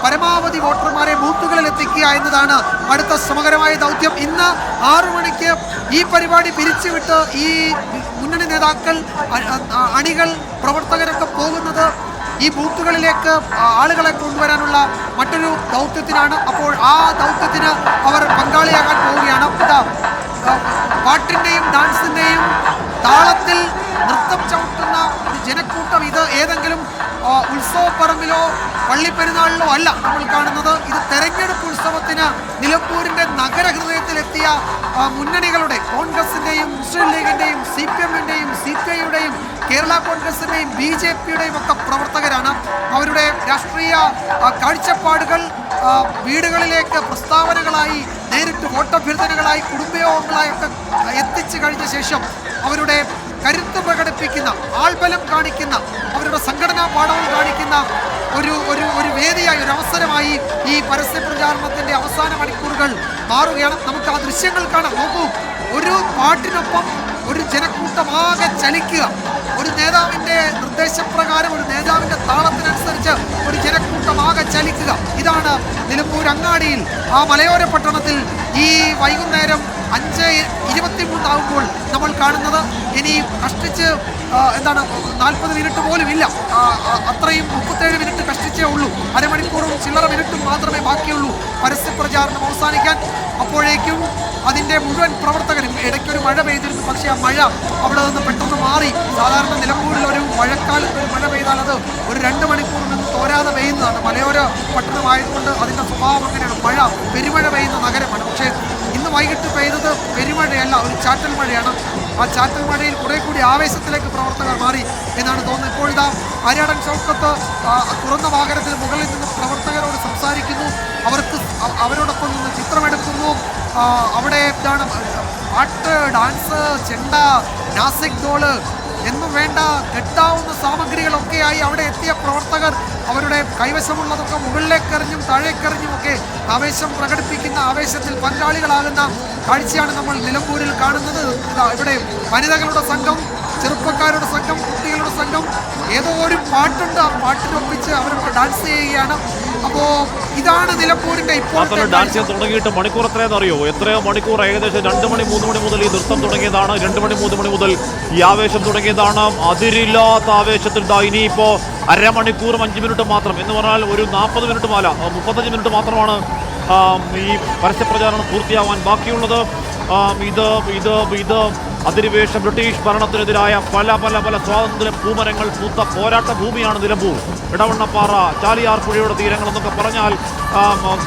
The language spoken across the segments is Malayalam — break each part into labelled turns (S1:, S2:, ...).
S1: പരമാവധി വോട്ടർമാരെ ബൂത്തുകളിൽ എത്തിക്കുക എന്നതാണ് അടുത്ത ശ്രമകരമായ ദൗത്യം. ഇന്ന് 6 മണിക്ക് ഈ പരിപാടി പിരിച്ചുവിട്ട് ഈ മുന്നണി നേതാക്കൾ, അണികൾ, പ്രവർത്തകരൊക്കെ പോകുന്നത് ഈ ബൂത്തുകളിലേക്ക് ആളുകളെ കൊണ്ടുവരാനുള്ള മറ്റൊരു ദൗത്യത്തിനാണ്. അപ്പോൾ ആ ദൗത്യത്തിന് അവർ പങ്കാളിയാകാൻ പോവുകയാണ്. പാട്ടിൻ്റെയും ഡാൻസിൻ്റെയും താളത്തിൽ നൃത്തം ചവിട്ടുന്ന ഒരു ജനക്കൂട്ടം. ഇത് ഏതെങ്കിലും ഉത്സവപ്പറമ്പിലോ പള്ളിപ്പെരുന്നാളിലോ അല്ല നമ്മൾ കാണുന്നത്. ഇത് തെരഞ്ഞെടുപ്പ് ഉത്സവത്തിന് നിലമ്പൂരിൻ്റെ നഗരഹൃദയത്തിലെത്തിയ മുന്നണികളുടെ, കോൺഗ്രസിൻ്റെയും മുസ്ലിം ലീഗിൻ്റെയും CPM-ൻ്റെയും CPI-യുടെയും കേരള കോൺഗ്രസിൻ്റെയും BJP-യുടെയും ഒക്കെ പ്രവർത്തകരാണ്. അവരുടെ രാഷ്ട്രീയ കാഴ്ചപ്പാടുകൾ വീടുകളിലേക്ക് പ്രസ്താവനകളായി, നേരിട്ട് വോട്ടഭ്യർത്ഥനകളായി, കുടുംബയോഗങ്ങളായി ഒക്കെ എത്തിച്ചു കഴിഞ്ഞ ശേഷം അവരുടെ കരുത്ത് പ്രകടിപ്പിക്കുന്ന, ആൾബലം കാണിക്കുന്ന, അവരുടെ സംഘടനാ പാഠവും കാണിക്കുന്ന ഒരു വേദിയായി, ഒരു അവസരമായി ഈ പരസ്യ പ്രചാരണത്തിൻ്റെ അവസാന മണിക്കൂറുകൾ മാറുകയാണ്. നമുക്ക് ആ ദൃശ്യങ്ങൾ കാണാം. നോക്കൂ, ഒരു പാട്ടിനൊപ്പം ഒരു ജനക്കൂട്ടമാകെ ചലിക്കുക, ഒരു നേതാവിൻ്റെ നിർദ്ദേശപ്രകാരം, ഒരു നേതാവിൻ്റെ താളത്തിനനുസരിച്ച് ഒരു ജനക്കൂട്ടമാകെ ചലിക്കുക. ഇതാണ് നിലമ്പൂർ അങ്ങാടിയിൽ, ആ മലയോര പട്ടണത്തിൽ ഈ വൈകുന്നേരം 5:23 ആകുമ്പോൾ നമ്മൾ കാണുന്നത്. ഇനി കഷ്ടിച്ച് 40 മിനിറ്റ് പോലും ഇല്ല, അത്രയും 37 മിനിറ്റ് കഷ്ടിച്ചേ ഉള്ളൂ. അരമണിക്കൂറും ചില്ലറ മിനിറ്റും മാത്രമേ ബാക്കിയുള്ളൂ പരസ്യ പ്രചാരണം അവസാനിക്കാൻ. അപ്പോഴേക്കും അതിൻ്റെ മുഴുവൻ പ്രവർത്തകരും, ഇടയ്ക്കൊരു മഴ പെയ്തിരുന്നു, പക്ഷേ ആ മഴ അവിടെ നിന്ന് പെട്ടെന്ന് മാറി. സാധാരണ നിലമ്പൂരിൽ ഒരു മഴക്കാലത്ത് ഒരു മഴ പെയ്താൽ അത് ഒരു 2 മണിക്കൂർ നിന്ന് തോരാതെ പെയ്യുന്നതാണ്. മലയോര പട്ടണമായതുകൊണ്ട് അതിൻ്റെ സ്വഭാവം അങ്ങനെയാണ്. മഴ, പെരുമഴ പെയ്യുന്ന നഗരമാണ്. പക്ഷേ ഇന്ന് വൈകിട്ട് പെയ്തത് പെരുമഴയല്ല, ഒരു ചാറ്റൽ മഴയാണ്. ആ ചാറ്റൽ മഴയിൽ കുറെ കൂടി ആവേശത്തിലേക്ക് പ്രവർത്തകർ മാറി എന്നാണ് തോന്നുന്നത്. ഇപ്പോഴിതാ ആര്യാടൻ ഷൗക്കത്ത് തുറന്ന വാഹനത്തിന് മുകളിൽ നിന്ന് പ്രവർത്തകരോട് സംസാരിക്കുന്നു, അവരോടൊപ്പം നിന്ന് ചിത്രമെടുക്കുന്നു. അവിടെ പാട്ട്, ഡാൻസ്, ചെണ്ട, നാസിക് ഡോള് എന്നും വേണ്ട കെട്ടാവുന്ന സാമഗ്രികളൊക്കെയായി അവിടെ എത്തിയ പ്രവർത്തകർ അവരുടെ കൈവശമുള്ളതൊക്കെ മുകളിലേക്കെറിഞ്ഞും താഴേക്കെറിഞ്ഞും ഒക്കെ ആവേശം പ്രകടിപ്പിക്കുന്ന, ആവേശത്തിൽ പങ്കാളികളാകുന്ന കാഴ്ചയാണ് നമ്മൾ നിലമ്പൂരിൽ കാണുന്നത്. ഇവിടെ വനിതകളുടെ സംഘം, ചെറുപ്പക്കാരുടെ സംഘം, കുട്ടികളുടെ സംഘം, ഏതോ ഒരു പാട്ടുണ്ട്, ആ പാട്ടിനൊപ്പിച്ച് അവരൊക്കെ ഡാൻസ് ചെയ്യുകയാണ്. അപ്പോൾ ഇതാണ് നിലമ്പൂരിന്റെ ഇപ്പോൾ
S2: ഡാൻസ് ചെയ്യാൻ തുടങ്ങിയിട്ട് മണിക്കൂർ എത്രയോ മണിക്കൂർ, ഏകദേശം 2 മണി 3 മണി മുതൽ ഈ നൃത്തം തുടങ്ങിയതാണ്. 2 മണി 3 മണി മുതൽ ഈ ആവേശം തുടങ്ങിയതാണ്. അതിരില്ലാത്ത ആവേശത്തിൽ ഇനിയിപ്പോൾ അരമണിക്കൂറും 5 മിനിറ്റ് മാത്രം എന്ന് പറഞ്ഞാൽ ഒരു 40 മിനിറ്റ് 35 മിനിറ്റ് മാത്രമാണ് ഈ പരസ്യപ്രചാരണം പൂർത്തിയാവാൻ ബാക്കിയുള്ളത്. ഇത് അധിനിവേശ ബ്രിട്ടീഷ് ഭരണത്തിനെതിരായ പല സ്വാതന്ത്ര്യ പൂമരങ്ങൾ പൂത്ത പോരാട്ട ഭൂമിയാണ് നിലമ്പൂർ. ഇടവണ്ണപ്പാറ, ചാലിയാർ പുഴയുടെ തീരങ്ങൾ എന്നൊക്കെ പറഞ്ഞാൽ,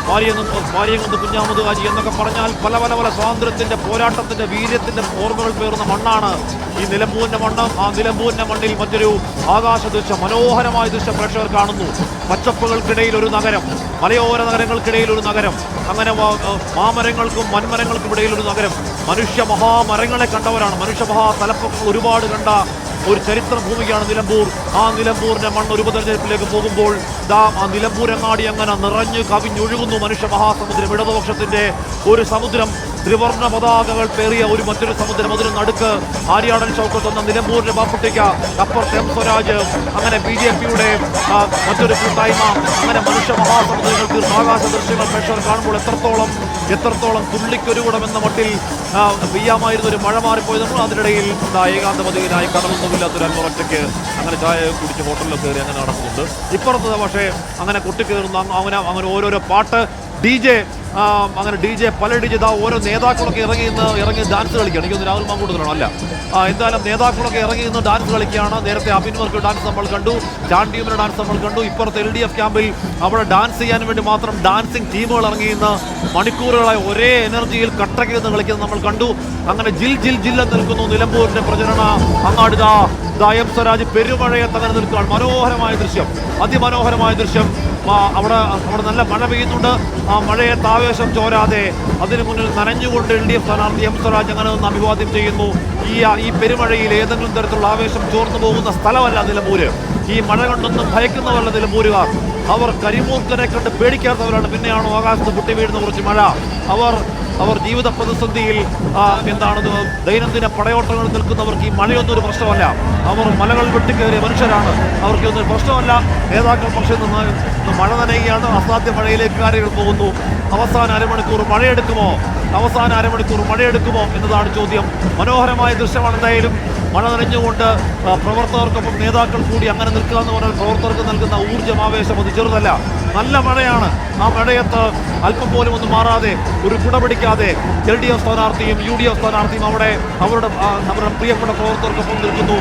S2: വാര്യംകുന്ന് കുഞ്ഞാമുത് കാജി എന്നൊക്കെ പറഞ്ഞാൽ പല സ്വാതന്ത്ര്യത്തിൻ്റെ, പോരാട്ടത്തിൻ്റെ, വീര്യത്തിൻ്റെ ഓർമ്മകൾ പേറുന്ന മണ്ണാണ് ഈ നിലമ്പൂരിൻ്റെ മണ്ണ്. ആ നിലമ്പൂരിൻ്റെ മണ്ണിൽ മറ്റൊരു ആകാശ ദൃശ്യം, മനോഹരമായ ദൃശ്യം പ്രേക്ഷകർ കാണുന്നു. പച്ചപ്പുകൾക്കിടയിൽ ഒരു നഗരം, മലയോര നഗരങ്ങൾക്കിടയിൽ ഒരു നഗരം, അങ്ങനെ മാമരങ്ങൾക്കും വൻമരങ്ങൾക്കും ഇടയിൽ ഒരു നഗരം. മനുഷ്യ മഹാമരങ്ങളെ കണ്ടവരാണ്, മനുഷ്യ മഹാതലപ്പൊക്കൾ ഒരുപാട് കണ്ട ഒരു ചരിത്ര ഭൂമിയാണ് നിലമ്പൂർ. ആ നിലമ്പൂരിന്റെ മണ്ണ് ഒരു ഉപതെരഞ്ഞെടുപ്പിലേക്ക് പോകുമ്പോൾ ആ നിലമ്പൂരങ്ങാടി അങ്ങനെ നിറഞ്ഞു കവിഞ്ഞൊഴുകുന്നു മനുഷ്യ മഹാസമുദ്രം. ഇടതുപക്ഷത്തിന്റെ ഒരു സമുദ്രം, ത്രിവർണ്ണ പതാകകൾ പേറിയ മറ്റൊരു സമുദ്രം. അതിന് നടുക്ക് ആര്യാടൻ ഷൗക്കത്ത് എന്ന നിലമ്പൂരിന്റെ ബാപ്പുട്ടിക്ക, അപ്പുറത്ത് M സ്വരാജ്, അങ്ങനെ BJP-യുടെ മറ്റൊരു കൂട്ടായ്മ, അങ്ങനെ മനുഷ്യ മഹാസമുദ്രങ്ങൾക്ക് ആകാശ ദൃശ്യങ്ങൾ പ്രേക്ഷകർ കാണുമ്പോൾ എത്രത്തോളം തുള്ളിക്കൊരുകൂടം എന്ന മട്ടിൽ പെയ്യാമായിരുന്ന ഒരു മഴ മാറിപ്പോയി. നമ്മൾ അതിനിടയിൽ ഏകാന്തമതിയിലായി കടമൊന്നുമില്ലാത്തൊരു അൽമൊറയ്ക്ക് അങ്ങനെ ചായ കുടിച്ച് ഹോട്ടലിൽ കയറി അങ്ങനെ നടക്കുന്നുണ്ട്. ഇപ്പുറത്ത് പക്ഷേ അങ്ങനെ കൊട്ടിക്കയറുന്നു, അങ്ങനെ ഓരോരോ പാട്ട്, DJ പല DJ ഓരോ നേതാക്കളൊക്കെ ഇറങ്ങി ഡാൻസ് കളിക്കുകയാണ്. എനിക്കൊന്ന് രാഹുൽ മാങ്കൂട്ടത്തിലാണോ? അല്ല, എന്തായാലും നേതാക്കളൊക്കെ ഇറങ്ങി നിന്ന് ഡാൻസ് കളിക്കുകയാണ്. നേരത്തെ അഭിൻവർക്ക് ഡാൻസ് നമ്മൾ കണ്ടു, ചാണ്ടിയുമിന്റെ ഡാൻസ് നമ്മൾ കണ്ടു. ഇപ്പുറത്ത് LDF ക്യാമ്പിൽ അവിടെ ഡാൻസ് ചെയ്യാൻ വേണ്ടി മാത്രം ഡാൻസിങ് ടീമുകൾ ഇറങ്ങി നിന്ന് മണിക്കൂറുകളായി ഒരേ എനർജിയിൽ കട്ടയ്ക്ക് നിന്ന് കളിക്കുന്നത് നമ്മൾ കണ്ടു. അങ്ങനെ ജിൽ നിൽക്കുന്നു നിലമ്പൂരിന്റെ പ്രചരണ അങ്ങാടിതാ. M സ്വരാജ് പെരുമഴയെ തകർന്നു നിൽക്കുകയാണ്. മനോഹരമായ ദൃശ്യം, അതിമനോഹരമായ ദൃശ്യം. അവിടെ നല്ല മഴ പെയ്യുന്നുണ്ട്. ആ മഴയെ ആവേശം ചോരാതെ അതിനു മുന്നിൽ നനഞ്ഞുകൊണ്ട് LDF സ്ഥാനാർത്ഥി M സ്വരാജ് അങ്ങനെ നിന്ന് അഭിവാദ്യം ചെയ്യുന്നു. ഈ പെരുമഴയിൽ ഏതെങ്കിലും തരത്തിലുള്ള ആവേശം ചോർന്നു പോകുന്ന സ്ഥലമല്ല നിലമ്പൂര്. ഈ മഴ കൊണ്ടൊന്നും ഭയക്കുന്നവരല്ല നിലമ്പൂരുകാർ. അവർ കരിമൂർക്കനെ കണ്ട് പേടിക്കാത്തവരാണ്. പിന്നെയാണോ ആകാശത്ത് പൊട്ടി വീഴുന്ന കുറച്ച് മഴ. അവർ അവർ ജീവിത പ്രതിസന്ധിയിൽ എന്താണ് ദൈനംദിന പടയോട്ടങ്ങളിൽ നിൽക്കുന്നവർക്ക് ഈ മഴയൊന്നും ഒരു പ്രശ്നമല്ല. അവർ മലകൾ വെട്ടിക്കയറിയ മനുഷ്യരാണ്, അവർക്കൊന്നും പ്രശ്നമല്ല. നേതാക്കൾ പക്ഷേ മഴ നനയുകയാണ്, അസാധ്യ മഴയിലേക്ക് കാര്യങ്ങൾ പോകുന്നു. അവസാന അരമണിക്കൂർ മഴയെടുക്കുമോ എന്നതാണ് ചോദ്യം. മനോഹരമായ ദൃശ്യമാണ്. എന്തായാലും മഴ നനഞ്ഞുകൊണ്ട് പ്രവർത്തകർക്കൊപ്പം നേതാക്കൾ കൂടി അങ്ങനെ നിൽക്കുക എന്ന് പറഞ്ഞാൽ പ്രവർത്തകർക്ക് നൽകുന്ന ഊർജ്ജം, ആവേശം അത് ചെറുതല്ല. നല്ല മഴയാണ്. ആ മഴയത്ത് അല്പം പോലും ഒന്നും മാറാതെ, ഒരു കുട പിടിക്കാതെ LDF സ്ഥാനാർത്ഥിയും UDF സ്ഥാനാർത്ഥിയും അവരുടെ പ്രിയപ്പെട്ട പ്രവർത്തകർക്കൊപ്പം നിൽക്കുന്നു.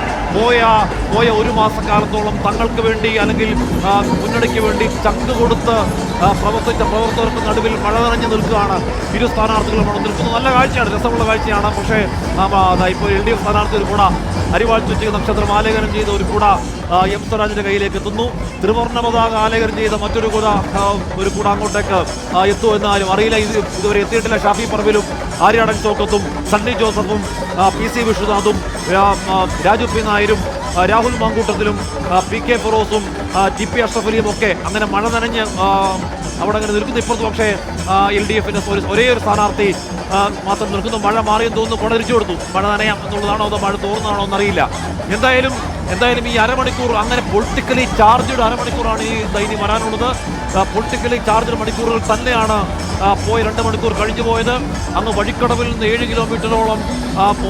S2: പോയ ഒരു മാസക്കാലത്തോളം തങ്ങൾക്ക് വേണ്ടി അല്ലെങ്കിൽ മുന്നണിക്ക് വേണ്ടി ചങ്ക് കൊടുത്ത് പ്രവർത്തിച്ച പ്രവർത്തകർക്ക് നടുവിൽ മഴ നനഞ്ഞു നിൽക്കുകയാണ്. ഇരു സ്ഥാനാർത്ഥികളും അവിടെ നിൽക്കുന്നു. നല്ല കാഴ്ചയാണ്, രസമുള്ള കാഴ്ചയാണ്. പക്ഷേ ഇപ്പോൾ LDF സ്ഥാനാർത്ഥി ഒരു കൂട അരിവാൾ ചുറ്റിക നക്ഷത്രം ആലേഖനം ചെയ്ത ഒരു കൂട എം സ്വരാജിന്റെ കയ്യിലേക്ക് എത്തുന്നു. ത്രിവർണ്ണ പതാക ആലേഖനം ചെയ്ത മറ്റൊരു കൂട അങ്ങോട്ടേക്ക് എത്തുമോ എന്നാലും അറിയില്ല. ഇതുവരെ എത്തിയിട്ടില്ല. ഷാഫി പറമ്പിലും ആര്യാടൻ ചോക്കത്തും സണ്ണി ജോസഫും PC വിശ്വനാഥും രാജു P നായരും രാഹുൽ മാങ്കൂട്ടത്തിലും PK ഫിറോസും TP അഷ്റഫ് അലിയും ഒക്കെ അങ്ങനെ മഴ നനഞ്ഞ് അവിടെ അങ്ങനെ നിൽക്കുന്നു. ഇപ്പുറത്ത് പക്ഷേ LDFന്റെ ഒരേ ഒരു സ്ഥാനാർത്ഥി മാത്രം നിൽക്കുന്നു. മഴ മാറിയെന്ന് തോന്നുന്നു, കൊടതിരിച്ചു കൊടുത്തു. മഴ നനയാം എന്നുള്ളതാണോ അതോ മഴ തോന്നുന്നതാണോ എന്നറിയില്ല. എന്തായാലും ഈ അരമണിക്കൂർ അങ്ങനെ പൊളിറ്റിക്കലി ചാർജ്ഡ് അരമണിക്കൂറാണ് ഇനി വരാനുള്ളത്. പൊളിറ്റിക്കലി ചാർജ്ഡ് മണിക്കൂറുകൾ തന്നെയാണ് പോയി 2 മണിക്കൂർ കഴിഞ്ഞു പോയത്. അങ്ങ് വഴിക്കടവിൽ നിന്ന് 7 കിലോമീറ്ററോളം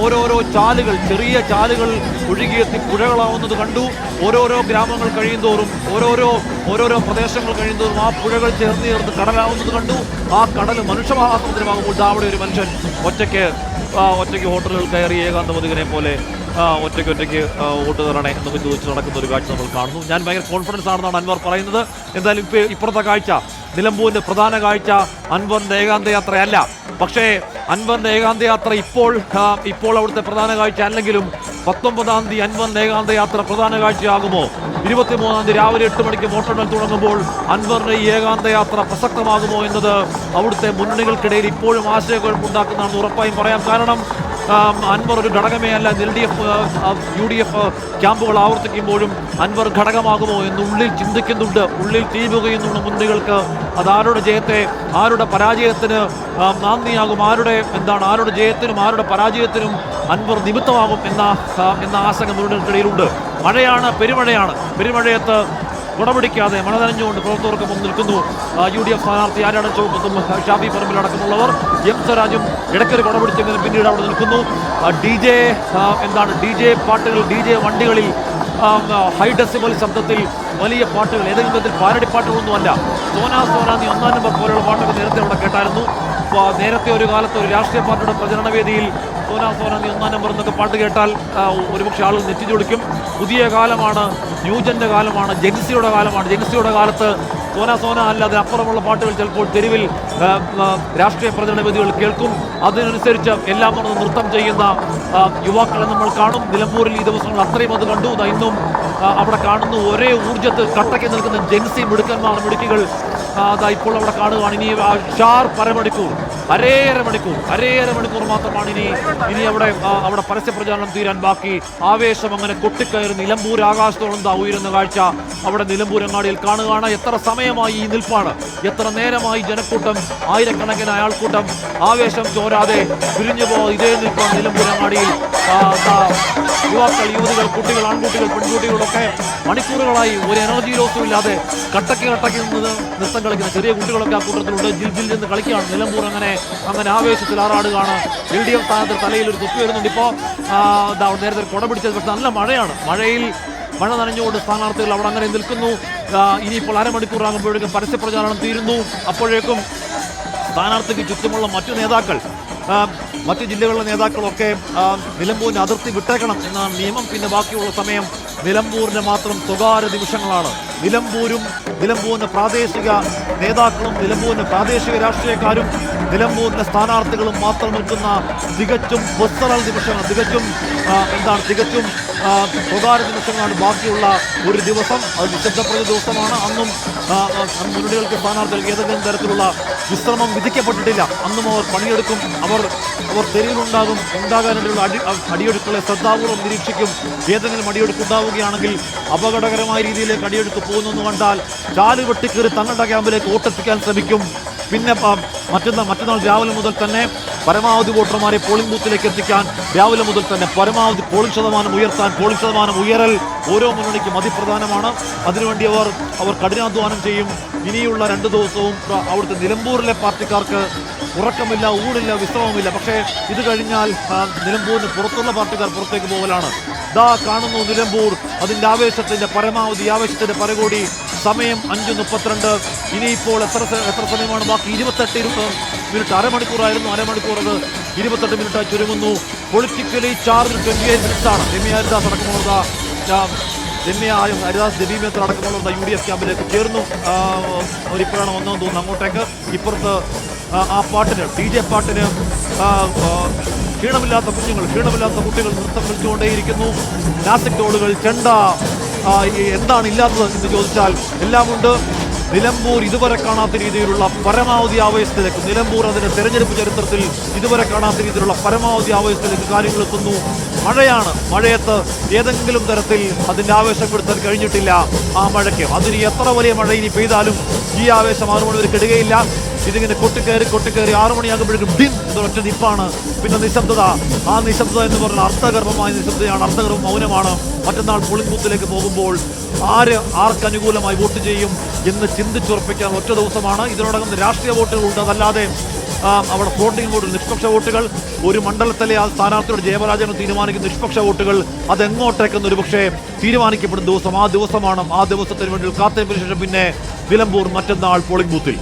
S2: ഓരോരോ ചാലുകൾ, ചെറിയ ചാലുകൾ ഒഴുകിയെത്തി പുഴകളാവുന്നത് കണ്ടു. ഓരോരോ ഗ്രാമങ്ങൾ കഴിയുന്തോറും ഓരോരോ പ്രദേശങ്ങൾ കഴിയുന്തോറും ആ പുഴകൾ ചേർന്ന് കടലാവുന്നത് കണ്ടു. ആ കടൽ മനുഷ്യമഹാസമുദ്രമാകുമ്പോൾ അവിടെ ഒരു മനുഷ്യൻ ഒറ്റയ്ക്ക് ഹോട്ടലുകൾ കയറി ഏകാന്തമതികനെ പോലെ ഒറ്റയ്ക്ക് വോട്ട് തരണേ എന്നൊക്കെ ചോദിച്ച് നടക്കുന്ന ഒരു കാഴ്ച നമ്മൾ കാണുന്നു. ഞാൻ ഭയങ്കര കോൺഫിഡൻസ് ആണെന്നാണ് അൻവർ പറയുന്നത്. എന്തായാലും ഇപ്പുറത്തെ കാഴ്ച, നിലമ്പൂരിന്റെ പ്രധാന കാഴ്ച അൻവറിന്റെ ഏകാന്ത യാത്രയല്ല. പക്ഷേ അൻവറിന്റെ ഏകാന്ത യാത്ര ഇപ്പോൾ അവിടുത്തെ പ്രധാന കാഴ്ച അല്ലെങ്കിലും 19-ാം തീയതി അൻവറിന്റെ ഏകാന്ത യാത്ര പ്രധാന കാഴ്ചയാകുമോ? 23-ാം തീയതി രാവിലെ 8 മണിക്ക് വോട്ടെണ്ണൽ തുടങ്ങുമ്പോൾ അൻവറിന്റെ ഈ ഏകാന്ത യാത്ര പ്രസക്തമാകുമോ എന്നത് അവിടുത്തെ മുന്നണികൾക്കിടയിൽ ഇപ്പോഴും ആശയക്കുഴപ്പമുണ്ടാക്കുന്നതാണെന്ന് ഉറപ്പായും പറയാം. കാരണം അൻവർ ഒരു ഘടകമേ അല്ല. LDF UDF ക്യാമ്പുകൾ ആവർത്തിക്കുമ്പോഴും അൻവർ ഘടകമാകുമോ എന്ന് ഉള്ളിൽ ചിന്തിക്കുന്നുണ്ട്, ഉള്ളിൽ തീ പുകയുന്നുണ്ട് മുന്നണികൾക്ക്. അത് ആരുടെ ജയത്തെ, ആരുടെ പരാജയത്തിന് നാന്ദിയാകും, ആരുടെ ജയത്തിനും ആരുടെ പരാജയത്തിനും അൻവർ നിമിത്തമാകും എന്ന ആശങ്ക മുന്നണികൾക്കിടയിലുണ്ട്. മഴയാണ്, പെരുമഴയത്ത് കുടപിടിക്കാതെ മഴ നനഞ്ഞുകൊണ്ട് പ്രവർത്തകർക്കൊപ്പം നിൽക്കുന്നു UDF സ്ഥാനാർത്ഥി ആര്യാടൻ ചോക്കത്തും ഷാഫി പറമ്പിലടക്കമുള്ളവർ. എം സ്വരാജും ഇടയ്ക്കൊരു കുടപിടിച്ചെങ്കിലും പിന്നീട് അവിടെ നിൽക്കുന്നു. DJ പാട്ടുകൾ, DJ വണ്ടികളിൽ ഹൈ ഡെസിബൽ ശബ്ദത്തിൽ വലിയ പാട്ടുകൾ, ഏതെങ്കിലും വിധത്തിൽ പാരടി പാട്ടുകളൊന്നുമല്ല. സോനാ നീ 1-ാം നമ്പർ പോലെയുള്ള പാട്ടൊക്കെ നേരത്തെ അവിടെ കേട്ടായിരുന്നു. നേരത്തെ ഒരു കാലത്ത് ഒരു രാഷ്ട്രീയ പാർട്ടിയുടെ പ്രചരണ വേദിയിൽ സോനാ നീ 1-ാം നമ്പർ എന്നൊക്കെ പാട്ട് കേട്ടാൽ ഒരുപക്ഷെ ആളുകൾ നെറ്റിച്ചൊടിക്കും. പുതിയ കാലമാണ്, ന്യൂജന്റെ കാലമാണ്, ജെൻസിയുടെ കാലമാണ്. ജെൻസിയുടെ കാലത്ത് സോന അല്ലാതെ അപ്പുറമുള്ള പാട്ടുകൾ ചിലപ്പോൾ തെരുവിൽ രാഷ്ട്രീയ പ്രചരണ വേദികൾ കേൾക്കും. അതിനനുസരിച്ച് എല്ലാം നടന്ന് നൃത്തം ചെയ്യുന്ന യുവാക്കളെ നമ്മൾ കാണും. നിലമ്പൂരിൽ ഈ ദിവസങ്ങൾ അത്രയും അത് കണ്ടു. ഇന്നും അവിടെ കാണുന്നു ഒരേ ഊർജ്ജത്തിൽ കട്ടയ്ക്ക് നിൽക്കുന്ന ജെൻസി മിടുക്കികൾ ഇപ്പോൾ അവിടെ കാണുകയാണ്. ഇനി ഷാർപ്പ് അരേയര മണിക്കൂർ മാത്രമാണ് ഇനി അവിടെ പരസ്യ പ്രചാരണം തീരാൻ ബാക്കി. ആവേശം അങ്ങനെ കൊട്ടിക്കയറി നിലമ്പൂർ ആകാശത്തോളം ഉയരുന്ന കാഴ്ച അവിടെ നിലമ്പൂരങ്ങാടിയിൽ കാണുകയാണ്. എത്ര സമയമായി ഈ നിൽപ്പാണ്, എത്ര നേരമായി ജനക്കൂട്ടം, ആയിരക്കണക്കിന് അയാൾക്കൂട്ടം ആവേശം ചോരാതെ പിരിഞ്ഞുപോ ഇതേ നിൽപ്പാണ് നിലമ്പൂരങ്ങാടിയിൽ. യുവാക്കൾ, യുവതികൾ, കുട്ടികൾ, ആൺകുട്ടികൾ, പെൺകുട്ടികളൊക്കെ മണിക്കൂറുകളായി ഒരു എനർജി ലോസും ഇല്ലാതെ കട്ടയ്ക്ക് നിന്ന് നൃത്തം കളിക്കുന്ന ചെറിയ കുട്ടികളൊക്കെ ആ കൂട്ടത്തിലുണ്ട്. ജിൽ നിന്ന് കളിക്കുകയാണ്. നിലമ്പൂർ അങ്ങനെ ആവേശത്തിൽ ആറാടുകയാണ്. LDF സ്ഥാനത്ത് തലയിൽ ഒരു തൊപ്പി വരുന്നുണ്ട്. ഇപ്പോൾ നേരത്തെ കുട പിടിച്ചത്, പക്ഷെ നല്ല മഴയാണ്. മഴ നനഞ്ഞുകൊണ്ട് സ്ഥാനാർത്ഥികൾ അവിടെ അങ്ങനെ നിൽക്കുന്നു. ഇനിയിപ്പോൾ അരമണിക്കൂറാകുമ്പോഴേക്കും പരസ്യ പ്രചാരണം തീരുന്നു. അപ്പോഴേക്കും സ്ഥാനാർത്ഥിക്ക് ചുറ്റുമുള്ള മറ്റു ജില്ലകളിലെ നേതാക്കളൊക്കെ നിലമ്പൂരിൻ്റെ അതിർത്തി വിട്ടേക്കണം എന്നാണ് നിയമം. പിന്നെ ബാക്കിയുള്ള സമയം നിലമ്പൂരിൻ്റെ മാത്രം സ്വകാര്യ നിമിഷങ്ങളാണ്. നിലമ്പൂരിൻ്റെ പ്രാദേശിക നേതാക്കളും നിലമ്പൂരിൻ്റെ പ്രാദേശിക രാഷ്ട്രീയക്കാരും നിലമ്പൂരിൻ്റെ സ്ഥാനാർത്ഥികളും മാത്രം നിൽക്കുന്ന തികച്ചും പേഴ്സണൽ നിമിഷങ്ങൾ, തികച്ചും സ്വകാര്യ നിമിഷങ്ങളാണ് ബാക്കിയുള്ള ഒരു ദിവസം. അത് നിശബ്ദപ്രതി ദിവസമാണ്. അന്നും മുന്നണികൾക്ക്, സ്ഥാനാർത്ഥികൾക്ക് ഏതെങ്കിലും തരത്തിലുള്ള വിശ്രമം വിധിക്കപ്പെട്ടിട്ടില്ല. അന്നും അവർ പണിയെടുക്കും. അവർ ഉണ്ടാകാനുള്ള അടിയൊഴുക്കുകളെ ശ്രദ്ധാപൂർവ്വം നിരീക്ഷിക്കും. ഏതെങ്കിലും അടിയൊഴുക്കുണ്ടാവുകയാണെങ്കിൽ അപകടകരമായ രീതിയിലേക്ക് അടിയൊഴുക്ക് പോകുന്നു കണ്ടാൽ ചാല് വെട്ടിക്കേറി തങ്ങളുടെ ക്യാമ്പിലേക്ക് വോട്ടെത്തിക്കാൻ ശ്രമിക്കും. പിന്നെ മറ്റന്നാൾ രാവിലെ മുതൽ തന്നെ പരമാവധി വോട്ടർമാരെ പോളിംഗ് ബൂത്തിലേക്ക് എത്തിക്കാൻ രാവിലെ മുതൽ തന്നെ പരമാവധി പോളിംഗ് ശതമാനം ഉയർത്താൻ, പോളിംഗ് ശതമാനം ഉയരൽ ഓരോ മുന്നണിക്കും അതിപ്രധാനമാണ്. അതിനുവേണ്ടി അവർ കഠിനാധ്വാനം ചെയ്യും. ഇനിയുള്ള 2 ദിവസവും അവിടുത്തെ നിലമ്പൂരിലെ പാർട്ടിക്കാർക്ക് ഉറക്കമില്ല, ഊണില്ല, വിശ്രമമില്ല. പക്ഷേ ഇത് കഴിഞ്ഞാൽ നിലമ്പൂരിന് പുറത്തുള്ള പാർട്ടിക്കാർ പുറത്തേക്ക് പോകലാണ്. ദാ കാണുന്നു നിലമ്പൂർ, അതിൻ്റെ ആവേശത്തിൻ്റെ പരമാവധി, ആവേശത്തിൻ്റെ പരകോടി. സമയം 5:32. ഇനിയിപ്പോൾ എത്ര സമയമാണ് ബാക്കി? 28 മിനിറ്റ്. അരമണിക്കൂറായിരുന്നു, അരമണിക്കൂർ അത് 28 മിനിറ്റായി ചുരുങ്ങുന്നു. Politically charge 28 മിനിറ്റ്സാണ്. രമ്യ ഹരിദാസ് അടക്കമുള്ള ദബീമേത്ര അടക്കമുള്ള UDF ക്യാമ്പിലേക്ക് ചേർന്നു. ഇപ്പോഴാണ് വന്നതെന്ന് തോന്നുന്നു അങ്ങോട്ടേക്ക്. ഇപ്പുറത്ത് ആ പാട്ടിന്, DJ പാട്ടിന് ക്ഷീണമില്ലാത്ത കുട്ടികൾ നൃത്തം കളിച്ചുകൊണ്ടേയിരിക്കുന്നു. നാസിക് ഡോളുകൾ, ചെണ്ട, എന്താണ് ഇല്ലാത്തത് എന്ന് ചോദിച്ചാൽ എല്ലാമുണ്ട്. നിലമ്പൂർ ഇതുവരെ കാണാത്ത രീതിയിലുള്ള പരമാവധി ആവേശത്തിലേക്ക്, നിലമ്പൂർ അതിന്റെ തെരഞ്ഞെടുപ്പ് ചരിത്രത്തിൽ ഇതുവരെ കാണാത്ത രീതിയിലുള്ള പരമാവധി ആവേശത്തിലേക്ക് കാര്യങ്ങൾ എത്തുന്നു. മഴയാണ്. മഴയത്ത് ഏതെങ്കിലും തരത്തിൽ അതിന്റെ ആവേശപ്പെടുത്താൻ കഴിഞ്ഞിട്ടില്ല. ആ മഴയ്ക്ക് അതിന് എത്ര വലിയ മഴ ഇനി പെയ്താലും ഈ ആവേശം 6 മണി വരെ കെടുകയില്ല. ഇതിങ്ങനെ കൊട്ടിക്കയറി 6 മണിയാകുമ്പോഴേക്കും ഡിം എന്നൊരൊറ്റ നിപ്പാണ്. പിന്നെ നിശബ്ദത. ആ നിശബ്ദത എന്ന് പറഞ്ഞാൽ അർത്ഥഗർഭമായ നിശബ്ദതയാണ്, അർത്ഥഗർഭം മൗനമാണ്. മറ്റന്നാൾ പോളിംഗ് ബൂത്തിലേക്ക് പോകുമ്പോൾ ആർക്ക് അനുകൂലമായി വോട്ട് ചെയ്യും എന്ന് ചിന്തിച്ചുറപ്പിക്കാൻ ഒറ്റ ദിവസമാണ്. ഇതിനോടകം രാഷ്ട്രീയ വോട്ടുകളുണ്ട്. അതല്ലാതെ അവിടെ ഫ്ലോട്ടിംഗ് വോട്ടുകൾ, നിഷ്പക്ഷ വോട്ടുകൾ, ഒരു മണ്ഡലത്തിലെ ആ സ്ഥാനാർത്ഥിയുടെ ജയപരാജയങ്ങൾ തീരുമാനിക്കുന്ന നിഷ്പക്ഷ വോട്ടുകൾ, അതെങ്ങോട്ടേക്കെന്നൊരു പക്ഷേ തീരുമാനിക്കപ്പെടുന്ന ദിവസം ആ ദിവസമാണ്. ആ ദിവസത്തിന് വേണ്ടി കാത്തിരിപ്പിന് ശേഷം പിന്നെ നിലമ്പൂർ മറ്റന്നാൾ പോളിംഗ് ബൂത്തിൽ.